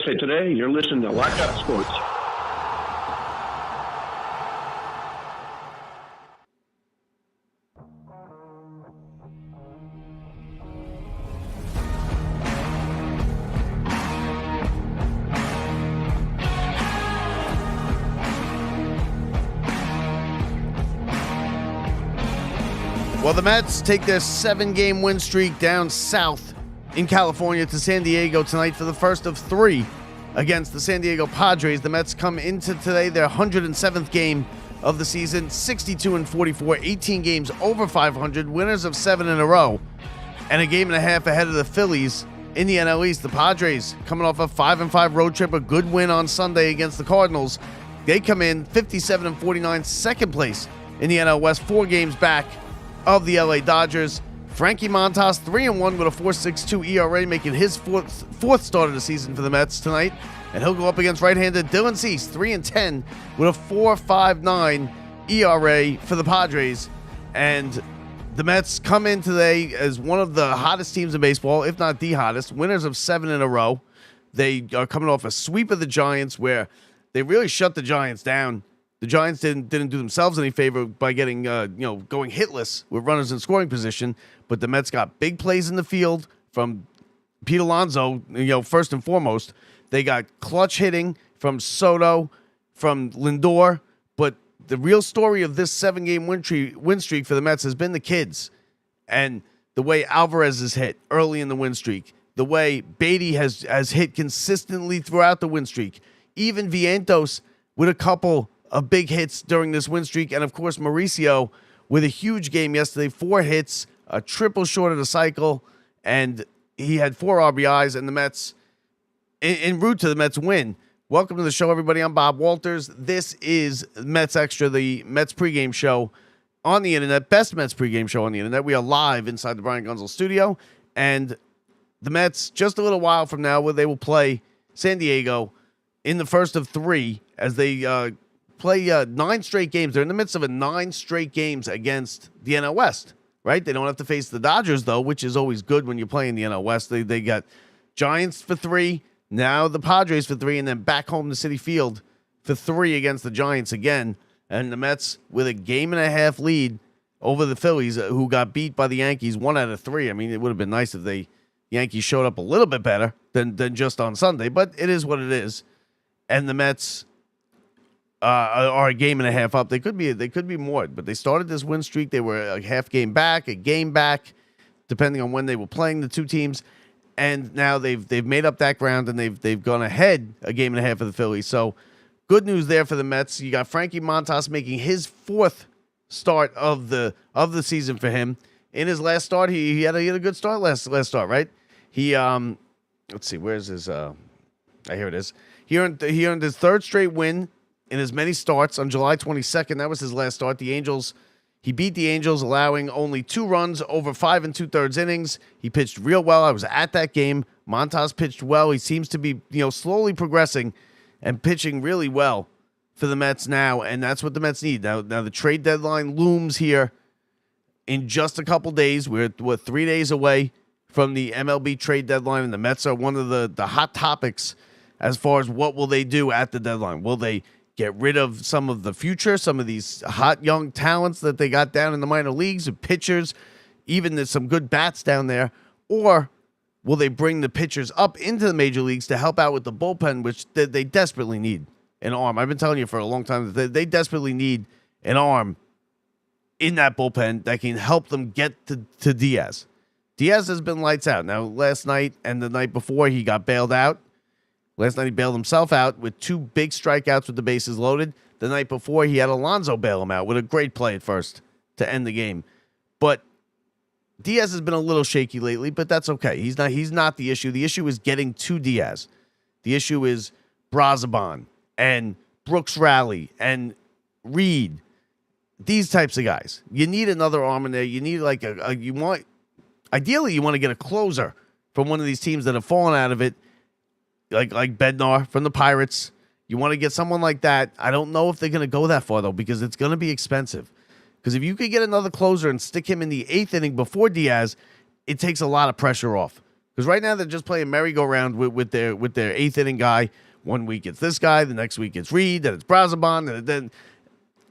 Hey, today you're listening to Locked Up Sports. Well, the Mets take their 7-game win streak down south in California to San Diego tonight for the first of 3 against the San Diego Padres. The Mets come into today their 107th game of the season, 62-44, 18 games over 500, winners of 7 in a row, and a game and a half ahead of the Phillies in the NL East. The Padres coming off a 5-5 road trip, a good win on Sunday against the Cardinals. They come in 57-49, second place in the NL West, 4 games back of the LA Dodgers. Frankie Montas 3-1 with a 4.62 ERA, making his fourth start of the season for the Mets tonight. And he'll go up against right-handed Dylan Cease, 3-10 with a 4.59 ERA for the Padres. And the Mets come in today as one of the hottest teams in baseball, if not the hottest, winners of 7 in a row. They are coming off a sweep of the Giants where they really shut the Giants down. The Giants didn't do themselves any favor by getting going hitless with runners in scoring position, but the Mets got big plays in the field from Pete Alonso, first and foremost. They got clutch hitting from Soto, from Lindor, but the real story of this 7-game win streak for the Mets has been the kids and the way Alvarez is hit early in the win streak, the way Beatty has hit consistently throughout the win streak, even Vientos with a couple of big hits during this win streak. And, of course, Mauricio with a huge game yesterday, 4 hits, a triple short of the cycle, and he had 4 RBIs, and the Mets, en route to the Mets win. Welcome to the show, everybody. I'm Bob Walters. This is Mets Extra, the Mets pregame show on the internet, best Mets pregame show on the internet. We are live inside the Brian Gunzel studio, and the Mets, just a little while from now, where they will play San Diego in the first of 3 as they play 9 straight games. They're in the midst of 9 straight games against the NL West, right? They don't have to face the Dodgers, though, which is always good when you're playing the NL West. They got Giants for 3, now the Padres for 3, and then back home to Citi Field for 3 against the Giants again. And the Mets with a game and a half lead over the Phillies, who got beat by the Yankees 1 out of 3. I mean, it would have been nice if the Yankees showed up a little bit better than just on Sunday, but it is what it is. And the Mets are a game and a half up. They could be more, but they started this win streak. They were a half game back, a game back, depending on when they were playing the two teams. And now they've made up that ground, and they've gone ahead a game and a half of the Phillies. So good news there for the Mets. You got Frankie Montas making his 4th start of the season for him. In his last start, he had a good start last start, right? He let's see, where's his here it is. He earned his 3rd straight win in as many starts on July 22nd. That was his last start. He beat the Angels, allowing only 2 runs over 5 2/3 innings. He pitched real well. I was at that game. Montas pitched well. He seems to be, slowly progressing and pitching really well for the Mets now, and that's what the Mets need. Now the trade deadline looms here in just a couple days. We're 3 days away from the MLB trade deadline, and the Mets are one of the hot topics as far as what will they do at the deadline. Will they get rid of some of the future, some of these hot young talents that they got down in the minor leagues, and pitchers, even there's some good bats down there, or will they bring the pitchers up into the major leagues to help out with the bullpen, which they desperately need an arm. I've been telling you for a long time that they desperately need an arm in that bullpen that can help them get to Diaz. Diaz has been lights out. Now, last night and the night before, he got bailed out. Last night, he bailed himself out with 2 big strikeouts with the bases loaded. The night before, he had Alonso bail him out with a great play at first to end the game. But Diaz has been a little shaky lately, but that's okay. He's not the issue. The issue is getting to Diaz. The issue is Brazoban and Brooks Rally and Reed. These types of guys. You need another arm in there. You need ideally you want to get a closer from one of these teams that have fallen out of it, like Bednar from the Pirates. You want to get someone like that. I don't know if they're going to go that far, though, because it's going to be expensive. Because if you could get another closer and stick him in the 8th inning before Diaz, it takes a lot of pressure off Because right now they're just playing merry-go-round with their eighth inning guy. One week it's this guy, the next week it's Reed, then it's Brazoban, and then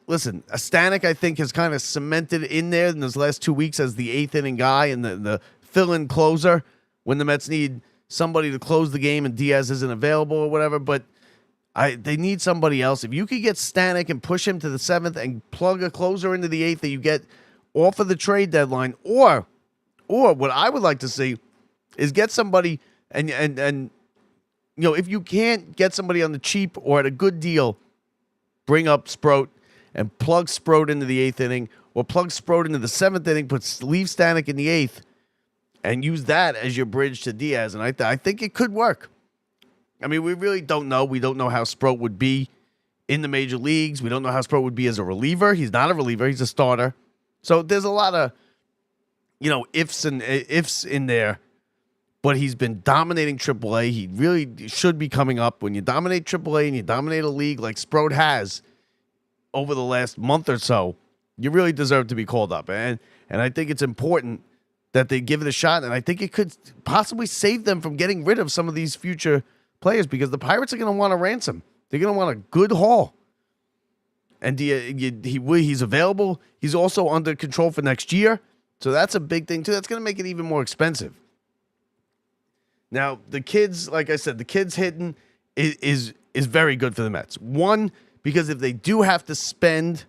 listen, Stanek I think has kind of cemented in there in those last 2 weeks as the eighth inning guy and the fill-in closer when the Mets need somebody to close the game and Diaz isn't available or whatever. But they need somebody else. If you could get Stanek and push him to the seventh and plug a closer into the eighth that you get off of the trade deadline, or what I would like to see is get somebody and if you can't get somebody on the cheap or at a good deal, bring up Sproat and plug Sproat into the eighth inning, or plug Sproat into the seventh inning, leave Stanek in the eighth, and use that as your bridge to Diaz. And I think it could work. I mean, we really don't know. We don't know how Sproat would be in the major leagues. We don't know how Sproat would be as a reliever. He's not a reliever. He's a starter. So there's a lot of, ifs in there. But he's been dominating AAA. He really should be coming up. When you dominate AAA and you dominate a league like Sproat has over the last month or so, you really deserve to be called up. And I think it's important that they give it a shot. And I think it could possibly save them from getting rid of some of these future players, because the Pirates are going to want a ransom. They're going to want a good haul. And he's available. He's also under control for next year. So that's a big thing, too. That's going to make it even more expensive. Now, the kids, like I said, the kids hitting is very good for the Mets. One, because if they do have to spend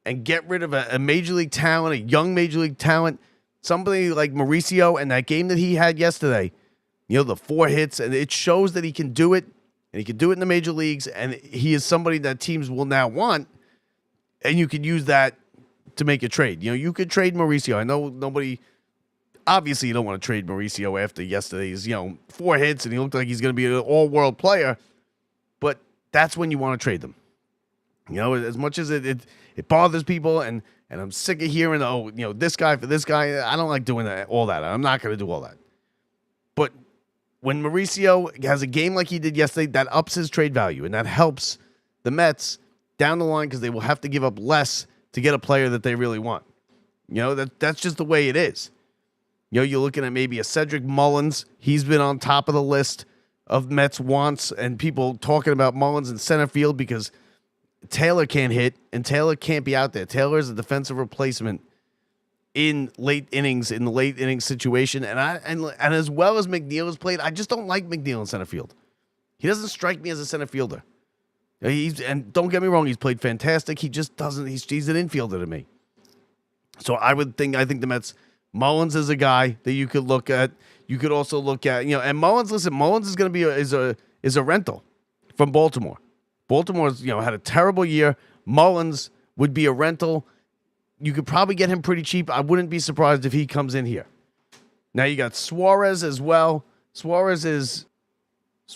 and get rid of a major league talent, a young major league talent, somebody like Mauricio and that game that he had yesterday, the 4 hits, and it shows that he can do it, and he can do it in the major leagues, and he is somebody that teams will now want, and you could use that to make a trade. You could trade Mauricio. I know nobody... Obviously, you don't want to trade Mauricio after yesterday's, 4 hits, and he looked like he's going to be an all-world player. But that's when you want to trade them. As much as it bothers people, and I'm sick of hearing, this guy for this guy. I don't like doing all that. I'm not going to do all that. But when Mauricio has a game like he did yesterday, that ups his trade value, and that helps the Mets down the line because they will have to give up less to get a player that they really want. That's just the way it is. You're looking at maybe a Cedric Mullins. He's been on top of the list of Mets wants, and people talking about Mullins in center field because Taylor can't hit, and Taylor can't be out there. Taylor is a defensive replacement in the late inning situation, and as well as McNeil has played, I just don't like McNeil in center field. He doesn't strike me as a center fielder. And don't get me wrong, he's played fantastic. He just doesn't. He's an infielder to me. So I think the Mets. Mullins is a guy that you could look at. You could also look at, and Mullins is going to be is a rental from Baltimore. Baltimore's, had a terrible year. Mullins would be a rental. You could probably get him pretty cheap. I wouldn't be surprised if he comes in here. Now you got Suarez as well. Suarez,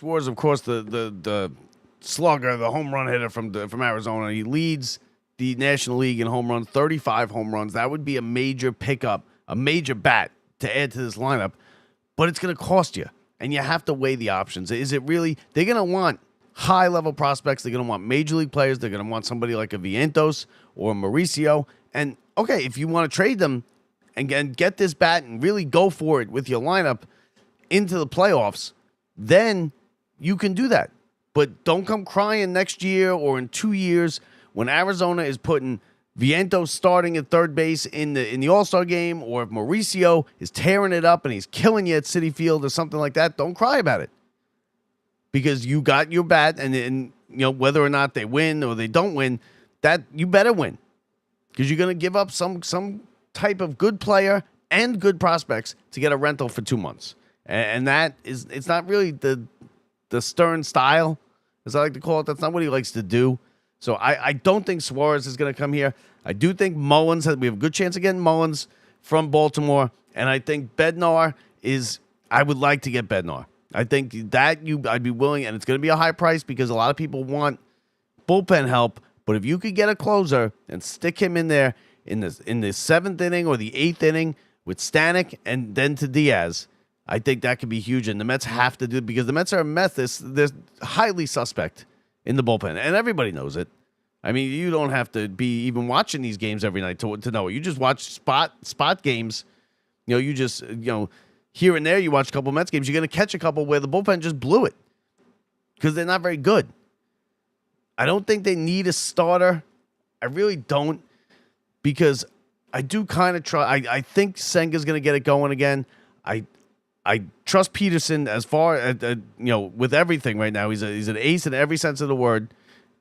of course, the slugger, the home run hitter from Arizona. He leads the National League in home runs, 35 home runs. That would be a major pickup. A major bat to add to this lineup, but it's going to cost you, and you have to weigh the options. Is it really? They're going to want high-level prospects. They're going to want major league players. They're going to want somebody like a Vientos or a Mauricio. And, okay, if you want to trade them and get this bat and really go for it with your lineup into the playoffs, then you can do that. But don't come crying next year or in 2 years when Arizona is putting Vientos starting at third base in the All-Star game, or if Mauricio is tearing it up and he's killing you at Citi Field or something like that. Don't cry about it, because you got your bat, and whether or not they win or they don't win, that you better win, because you're going to give up some type of good player and good prospects to get a rental for 2 months, and it's not really the Stern style, as I like to call it. That's not what he likes to do. So I don't think Suarez is going to come here. I do think Mullins, we have a good chance of getting Mullins from Baltimore. And I think Bednar I would like to get Bednar. I think that I'd be willing, and it's going to be a high price because a lot of people want bullpen help. But if you could get a closer and stick him in there in the seventh inning or the eighth inning with Stanek and then to Diaz, I think that could be huge. And the Mets have to do it because the Mets are a mess. They're highly suspect in the bullpen, and everybody knows it. I mean, you don't have to be even watching these games every night to know it. You just watch spot games. here and there, you watch a couple Mets games, you're going to catch a couple where the bullpen just blew it because they're not very good. I don't think they need a starter. I really don't, because I do kind of try. I think Senga's going to get it going again. I trust Peterson as far as, with everything right now. He's an ace in every sense of the word.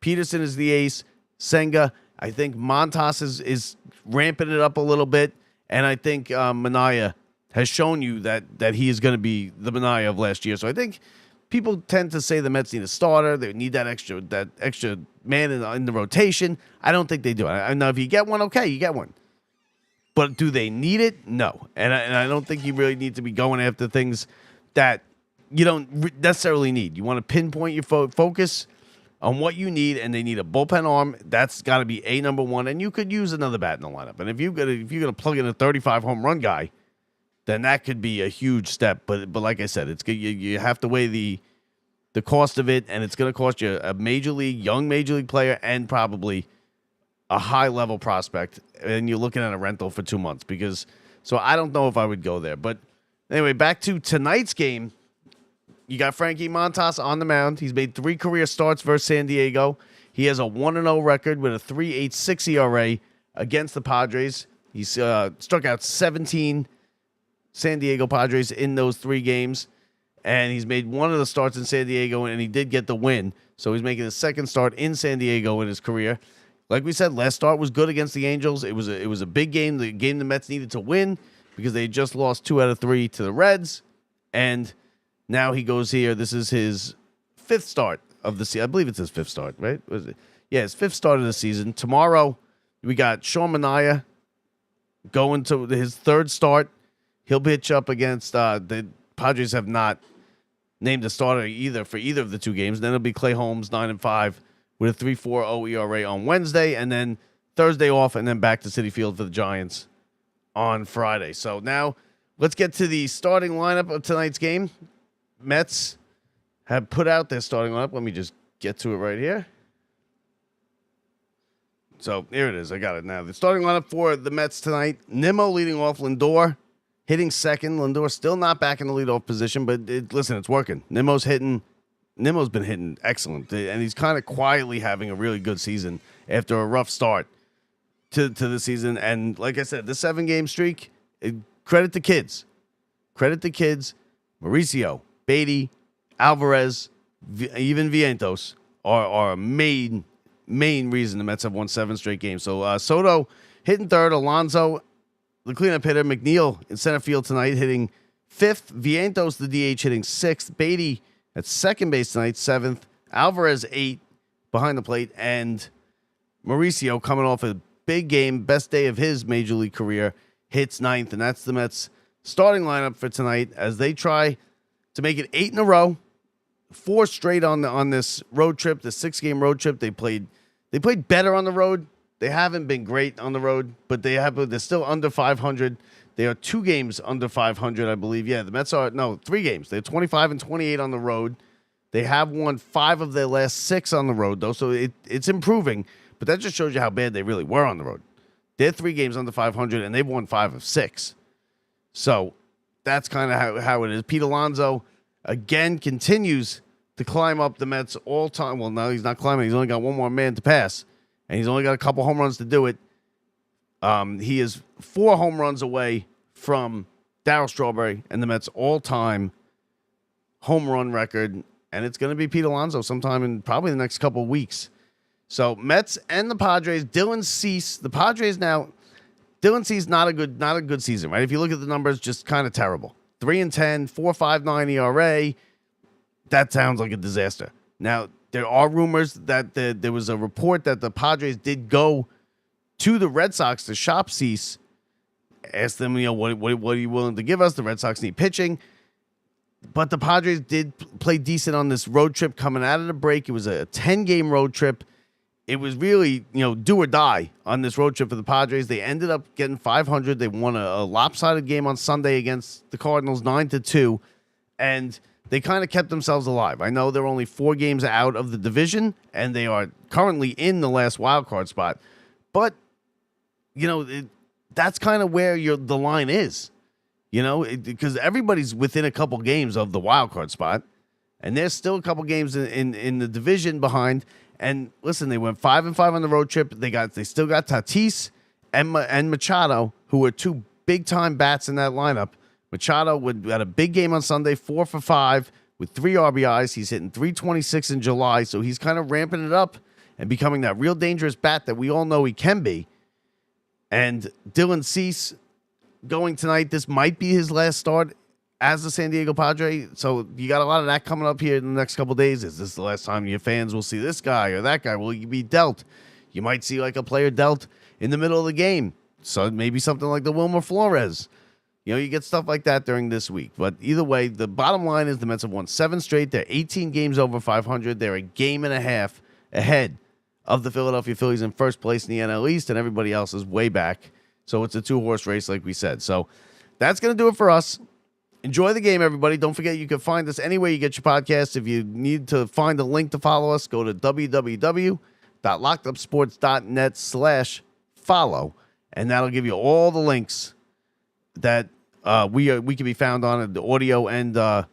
Peterson is the ace. Senga, I think Montas is ramping it up a little bit. And I think Minaya has shown you that he is going to be the Minaya of last year. So I think people tend to say the Mets need a starter. They need that extra man in the rotation. I don't think they do. I know if you get one, okay, you get one. But do they need it? No. And I don't think you really need to be going after things that you don't necessarily need. You want to pinpoint your focus on what you need, and they need a bullpen arm. That's got to be a number one. And you could use another bat in the lineup. And if you're gonna plug in a 35 home run guy, then that could be a huge step. But like I said, it's good. You have to weigh the cost of it, and it's going to cost you a young major league player, and probably a high level prospect. And you're looking at a rental for 2 months so I don't know if I would go there. But anyway, back to tonight's game. You got Frankie Montas on the mound. He's made 3 career starts versus San Diego. He has a 1-0 record with a 3.86 ERA against the Padres. He's struck out 17 San Diego Padres in those 3 games. And he's made one of the starts in San Diego, and he did get the win. So he's making his second start in San Diego in his career. Like we said, last start was good against the Angels. It was a big game, the game the Mets needed to win because they just lost 2 out of 3 to the Reds. And now he goes here. This is his 5th start of the season. I believe it's his 5th start, right? Was it? Yeah, his 5th start of the season. Tomorrow, we got Sean Minaya going to his 3rd start. He'll pitch up against the Padres have not named a starter for either of the 2 games. Then it'll be Clay Holmes, 9-5, with a 3.40 ERA on Wednesday, and then Thursday off, and then back to Citi Field for the Giants on Friday. So now let's get to the starting lineup of tonight's game. Mets have put out their starting lineup. Let me just get to it right here. So here it is. I got it now. The starting lineup for the Mets tonight: Nimmo leading off, Lindor hitting second. Lindor still not back in the leadoff position, but listen, it's working. Nimmo's been hitting excellent, and he's kind of quietly having a really good season after a rough start to the season. And like I said, the 7-game streak, credit the kids. Mauricio, Beatty, Alvarez, even Vientos are a main reason the Mets have won 7 straight games. So Soto hitting 3rd, Alonso, the cleanup hitter, McNeil in center field tonight hitting 5th, Vientos, the DH, hitting 6th, Beatty at second base tonight, 7th, Alvarez 8 behind the plate, and Mauricio coming off a big game, best day of his major league career, hits 9th, and that's the Mets starting lineup for tonight as they try to make it 8 in a row, 4 straight on this road trip, the 6-game road trip. They played better on the road. They haven't been great on the road, but they're still under 500. They are 2 games under 500, I believe. Yeah, the Mets are 3 games. They're 25-28 on the road. They have won 5 of their last 6 on the road, though, so it's improving. But that just shows you how bad they really were on the road. They're 3 games under 500, and they've won 5 of 6. So that's kind of how it is. Pete Alonso, again, continues to climb up the Mets all-time. Well, no, he's not climbing. He's only got 1 more man to pass, and he's only got a couple home runs to do it. He is 4 home runs away from Darryl Strawberry and the Mets' all-time home run record, and it's going to be Pete Alonso sometime in probably the next couple of weeks. So Mets and the Padres, Dylan Cease, the Padres now. Dylan Cease not a good season, right? If you look at the numbers, just kind of terrible. 3-10, 4.59 ERA. That sounds like a disaster. Now there are rumors that there was a report that the Padres did go to the Red Sox to shop Cease, ask them, what are you willing to give us? The Red Sox need pitching. But the Padres did play decent on this road trip coming out of the break. It was a 10-game road trip. It was really, do or die on this road trip for the Padres. They ended up getting 500. They won a lopsided game on Sunday against the Cardinals, 9-2. And they kind of kept themselves alive. I know they're only 4 games out of the division, and they are currently in the last wild card spot. But that's kind of where the line is. because everybody's within a couple games of the wild card spot, and there's still a couple games in the division behind. And listen, they went 5-5 on the road trip. They still got Tatis and Machado, who are two big time bats in that lineup. Machado had a big game on Sunday, 4 for 5 with 3 RBIs. He's hitting 326 in July, so he's kind of ramping it up and becoming that real dangerous bat that we all know he can be. And Dylan Cease going tonight. This might be his last start as a San Diego Padre. So you got a lot of that coming up here in the next couple of days. Is this the last time your fans will see this guy or that guy? Will you be dealt? You might see like a player dealt in the middle of the game. So maybe something like the Wilmer Flores. You get stuff like that during this week. But either way, the bottom line is the Mets have won 7 straight. They're 18 games over 500. They're a game and a half ahead of the Philadelphia Phillies in first place in the NL East, and everybody else is way back. So it's a 2-horse race, like we said. So that's going to do it for us. Enjoy the game, everybody. Don't forget you can find us anywhere you get your podcasts. If you need to find a link to follow us, go to www.lockedupsports.net/follow, and that'll give you all the links that we can be found on the audio and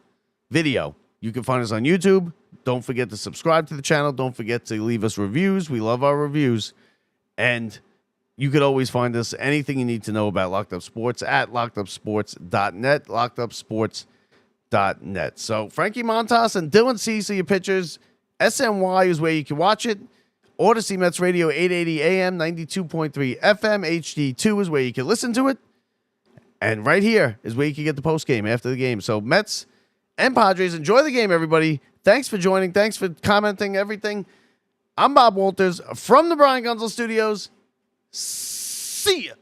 video. You can find us on YouTube. Don't forget to subscribe to the channel. Don't forget to leave us reviews. We love our reviews. And you could always find us anything you need to know about Locked Up Sports at lockedupsports.net, lockedupsports.net. So Frankie Montas and Dylan Cease are your pitchers. SNY is where you can watch it. Odyssey Mets Radio 880 AM, 92.3 FM. HD2 is where you can listen to it. And right here is where you can get the post game after the game. So Mets and Padres, enjoy the game, everybody. Thanks for joining. Thanks for commenting, everything. I'm Bob Walters from the Brian Gunzel Studios. See ya.